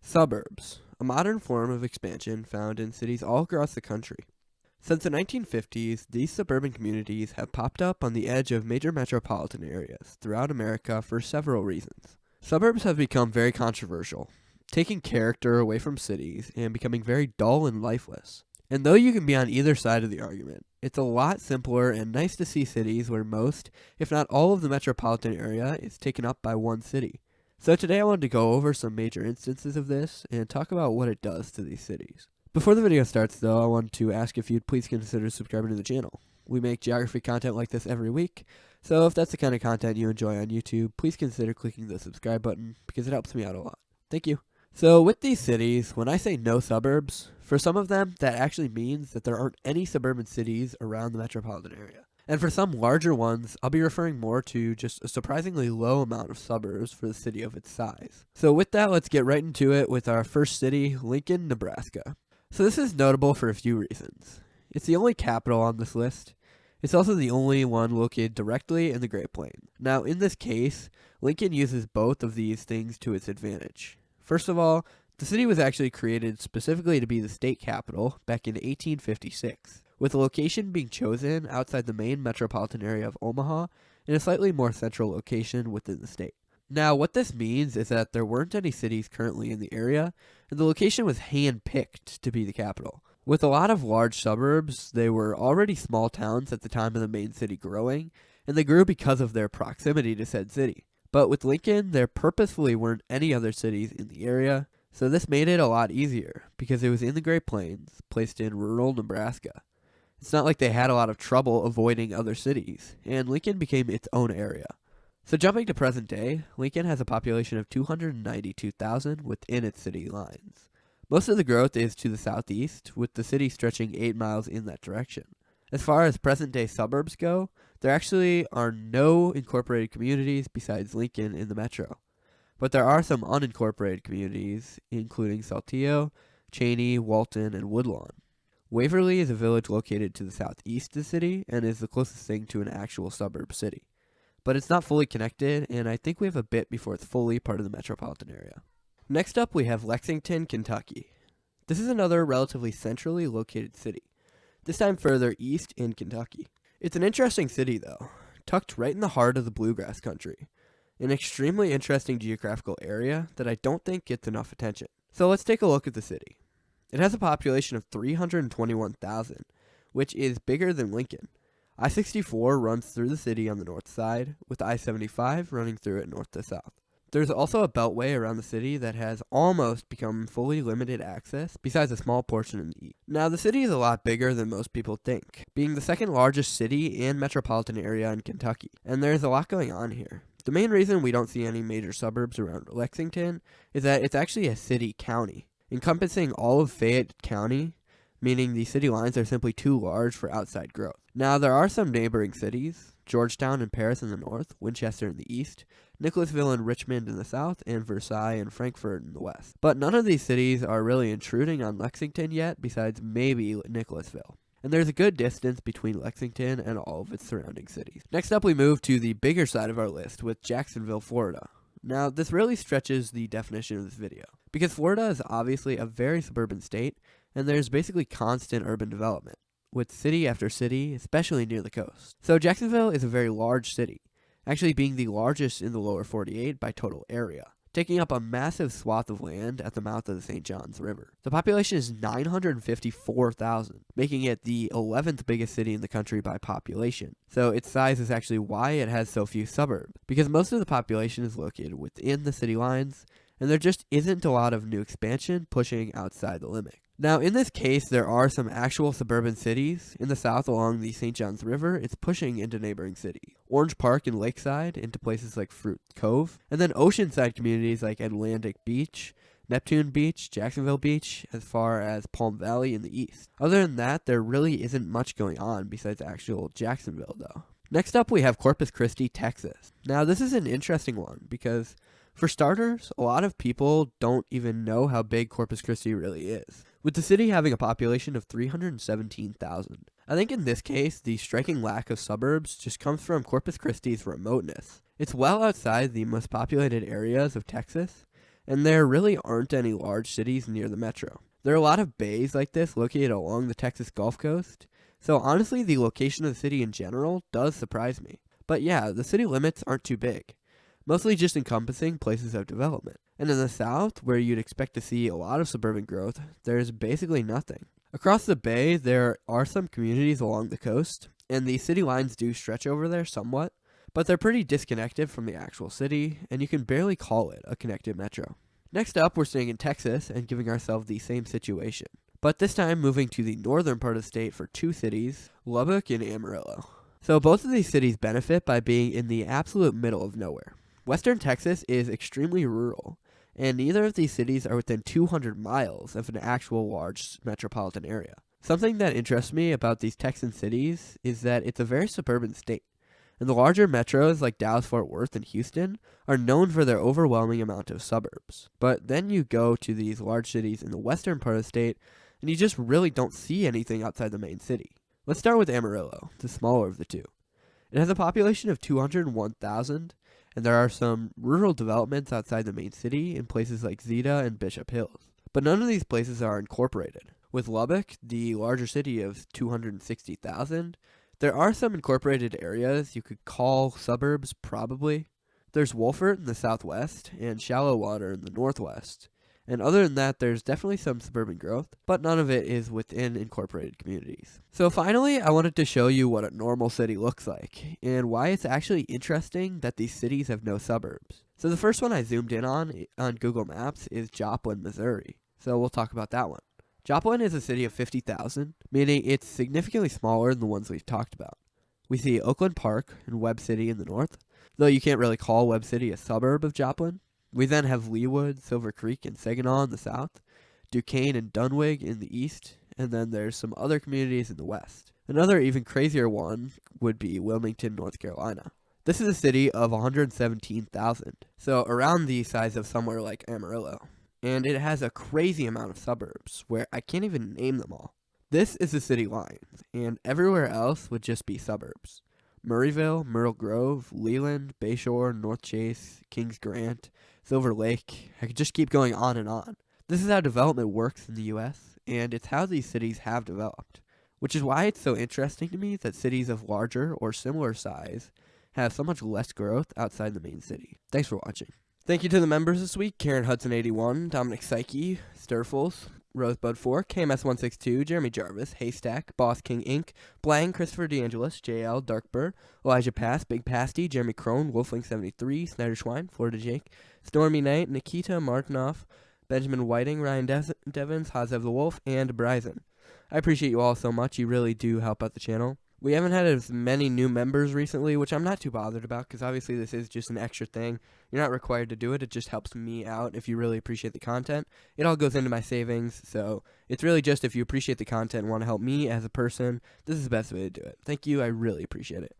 Suburbs, a modern form of expansion found in cities all across the country. Since the 1950s, these suburban communities have popped up on the edge of major metropolitan areas throughout America for several reasons. Suburbs have become very controversial, taking character away from cities and becoming very dull and lifeless. And though you can be on either side of the argument, it's a lot simpler and nice to see cities where most, if not all of the metropolitan area is taken up by one city. So today I wanted to go over some major instances of this and talk about what it does to these cities. Before the video starts though, I wanted to ask if you'd please consider subscribing to the channel. We make geography content like this every week, so if that's the kind of content you enjoy on YouTube, please consider clicking the subscribe button because it helps me out a lot. Thank you. So with these cities, when I say no suburbs, for some of them that actually means that there aren't any suburban cities around the metropolitan area. And for some larger ones, I'll be referring more to just a surprisingly low amount of suburbs for the city of its size. So with that, let's get right into it with our first city, Lincoln, Nebraska. So this is notable for a few reasons. It's the only capital on this list. It's also the only one located directly in the Great Plains. Now in this case, Lincoln uses both of these things to its advantage. First of all, the city was actually created specifically to be the state capital back in 1856. With the location being chosen outside the main metropolitan area of Omaha in a slightly more central location within the state. Now, what this means is that there weren't any cities currently in the area, and the location was hand-picked to be the capital. With a lot of large suburbs, they were already small towns at the time of the main city growing, and they grew because of their proximity to said city. But with Lincoln, there purposefully weren't any other cities in the area, so this made it a lot easier, because it was in the Great Plains, placed in rural Nebraska. It's not like they had a lot of trouble avoiding other cities, and Lincoln became its own area. So jumping to present day, Lincoln has a population of 292,000 within its city lines. Most of the growth is to the southeast, with the city stretching 8 miles in that direction. As far as present day suburbs go, there actually are no incorporated communities besides Lincoln in the metro. But there are some unincorporated communities, including Saltillo, Cheney, Walton, and Woodlawn. Waverly is a village located to the southeast of the city and is the closest thing to an actual suburb city. But it's not fully connected, and I think we have a bit before it's fully part of the metropolitan area. Next up, we have Lexington, Kentucky. This is another relatively centrally located city, this time further east in Kentucky. It's an interesting city, though, tucked right in the heart of the bluegrass country, an extremely interesting geographical area that I don't think gets enough attention. So let's take a look at the city. It has a population of 321,000, which is bigger than Lincoln. I-64 runs through the city on the north side, with I-75 running through it north to south. There's also a beltway around the city that has almost become fully limited access, besides a small portion in the east. Now, the city is a lot bigger than most people think, being the second largest city and metropolitan area in Kentucky, and there's a lot going on here. The main reason we don't see any major suburbs around Lexington is that it's actually a city-county, encompassing all of Fayette County, meaning the city lines are simply too large for outside growth. Now, there are some neighboring cities, Georgetown and Paris in the north, Winchester in the east, Nicholasville and Richmond in the south, and Versailles and Frankfort in the west. But none of these cities are really intruding on Lexington yet, besides maybe Nicholasville. And there's a good distance between Lexington and all of its surrounding cities. Next up, we move to the bigger side of our list with Jacksonville, Florida. Now, this really stretches the definition of this video, because Florida is obviously a very suburban state, and there's basically constant urban development, with city after city, especially near the coast. So Jacksonville is a very large city, actually being the largest in the lower 48 by total area, taking up a massive swath of land at the mouth of the St. Johns River. The population is 954,000, making it the 11th biggest city in the country by population. So its size is actually why it has so few suburbs, because most of the population is located within the city lines, and there just isn't a lot of new expansion pushing outside the limit. Now, in this case, there are some actual suburban cities. In the south along the St. Johns River, it's pushing into neighboring cities. Orange Park and Lakeside into places like Fruit Cove, and then oceanside communities like Atlantic Beach, Neptune Beach, Jacksonville Beach, as far as Palm Valley in the east. Other than that, there really isn't much going on besides actual Jacksonville, though. Next up, we have Corpus Christi, Texas. Now, this is an interesting one because, for starters, a lot of people don't even know how big Corpus Christi really is, with the city having a population of 317,000. I think in this case, the striking lack of suburbs just comes from Corpus Christi's remoteness. It's well outside the most populated areas of Texas, and there really aren't any large cities near the metro. There are a lot of bays like this located along the Texas Gulf Coast, so honestly the location of the city in general does surprise me. But yeah, the city limits aren't too big, mostly just encompassing places of development. And in the south, where you'd expect to see a lot of suburban growth, there's basically nothing. Across the bay, there are some communities along the coast, and the city lines do stretch over there somewhat, but they're pretty disconnected from the actual city, and you can barely call it a connected metro. Next up, we're staying in Texas and giving ourselves the same situation, but this time moving to the northern part of the state for two cities, Lubbock and Amarillo. So both of these cities benefit by being in the absolute middle of nowhere. Western Texas is extremely rural, and neither of these cities are within 200 miles of an actual large metropolitan area. Something that interests me about these Texan cities is that it's a very suburban state, and the larger metros like Dallas-Fort Worth and Houston are known for their overwhelming amount of suburbs. But then you go to these large cities in the western part of the state, and you just really don't see anything outside the main city. Let's start with Amarillo, the smaller of the two. It has a population of 201,000, and there are some rural developments outside the main city in places like Zeta and Bishop Hills. But none of these places are incorporated. With Lubbock, the larger city of 260,000, there are some incorporated areas you could call suburbs, probably. There's Wolford in the southwest and Shallow Water in the northwest. And other than that, there's definitely some suburban growth, but none of it is within incorporated communities. So finally, I wanted to show you what a normal city looks like, and why it's actually interesting that these cities have no suburbs. So the first one I zoomed in on Google Maps is Joplin, Missouri. So we'll talk about that one. Joplin is a city of 50,000, meaning it's significantly smaller than the ones we've talked about. We see Oakland Park and Webb City in the north, though you can't really call Webb City a suburb of Joplin. We then have Leawood, Silver Creek, and Saginaw in the south, Duquesne and Dunwig in the east, and then there's some other communities in the west. Another even crazier one would be Wilmington, North Carolina. This is a city of 117,000, so around the size of somewhere like Amarillo. And it has a crazy amount of suburbs, where I can't even name them all. This is the city line, and everywhere else would just be suburbs. Murrayville, Myrtle Grove, Leland, Bayshore, North Chase, Kings Grant, Silver Lake. I could just keep going on and on. This is how development works in the U.S., and it's how these cities have developed, which is why it's so interesting to me that cities of larger or similar size have so much less growth outside the main city. Thanks for watching. Thank you to the members this week: Karen Hudson 81, Dominic Psyche, Sturfles, Rosebud 4, KMS 162, Jeremy Jarvis, Haystack, Boss King Inc., Blang, Christopher DeAngelis, JL, Darkbird, Elijah Pass, Big Pasty, Jeremy Crone, Wolfling 73, Snyder Schwein, Florida Jake, Stormy Knight, Nikita Martinoff, Benjamin Whiting, Ryan Devins, Hazev the Wolf, and Bryson. I appreciate you all so much. You really do help out the channel. We haven't had as many new members recently, which I'm not too bothered about, because obviously this is just an extra thing. You're not required to do it. It just helps me out if you really appreciate the content. It all goes into my savings, so it's really just if you appreciate the content and want to help me as a person, this is the best way to do it. Thank you. I really appreciate it.